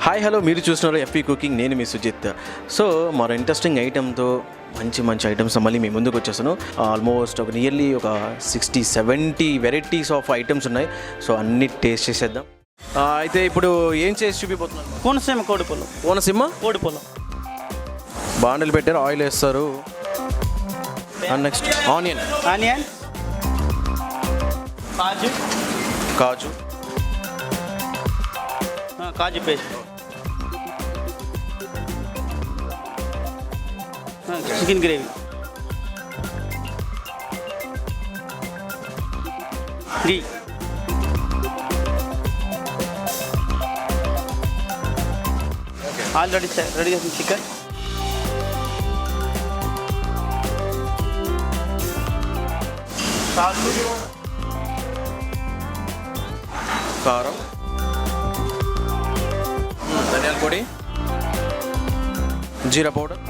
Hi hello, మీరు చూస్తున్నారు FP cooking. నేను మీ సుజిత్. సో మరో ఇంట్రెస్టింగ్ ఐటెంతో మంచి ఐటమ్స్ మళ్ళీ మీ ముందుకు వచ్చేసాను. ఆల్మోస్ట్ నియర్లీ ఒక 60-70 వెరైటీస్ ఆఫ్ ఐటమ్స్ ఉన్నాయి. సో అన్ని టేస్ట్ చేసేద్దాం. అయితే ఇప్పుడు ఏం చేసి చూపిపోతున్నాను? కోనసీమ కోడి పొలం. కోనసీమ కోడి పొలం. బాండలు పెట్టారు, ఆయిల్ వేస్తారు. నెక్స్ట్ ఆనియన్ కాజు కాజు పేస్ట్, చికెన్ గ్రేవీ, ఘీ, ఆల్రెడీ రెడీ చేసిన చికెన్, సాల్ట్, కారం, ధనియాల పొడి, జీరా పౌడర్,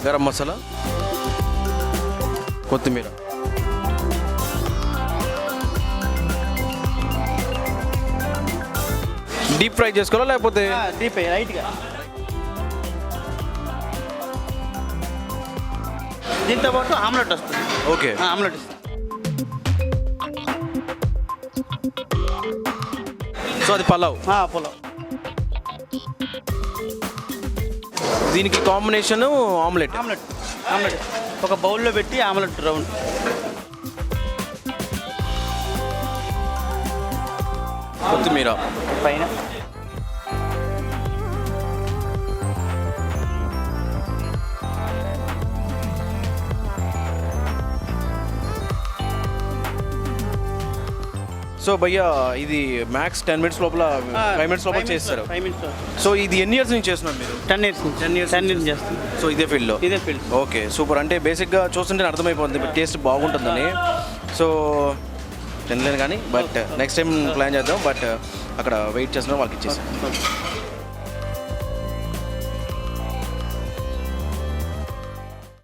గరం మసాలా, కొత్తిమీర. డీప్ ఫ్రై చేసుకోవాలా లేకపోతే డీప్ ఫ్రై లైట్గా? దీంతో పాటు ఆమ్లెట్ వస్తుంది. ఓకే, ఆమ్లెట్ ఇస్తుంది. సో అది పలావ్. పొలం. దీనికి కాంబినేషన్ ఆమ్లెట్. ఆమ్లెట్ ఒక బౌల్లో పెట్టి ఆమ్లెట్ రౌండ్. కొత్తిమీర పైన. సో భయ్యా ఇది మ్యాక్స్ 10 minutes లోపల 5 minutes లోపల చేస్తారు. 5 minutes. సో ఇది ఎన్ని ఇయర్స్ నుంచి చేస్తున్నారు మీరు? 10 years చేస్తాం. సో ఇదే ఫీల్డ్లో? ఇదే ఫీల్డ్. Okay, super. అంటే బేసిక్గా చూస్తుంటే అర్థమైపోతుంది టేస్ట్ బాగుంటుందని. సో తినలేను కానీ బట్ నెక్స్ట్ టైం ప్లాన్ చేద్దాం. బట్ అక్కడ వెయిట్ చేస్తున్నా వాళ్ళకి ఇచ్చేసాను.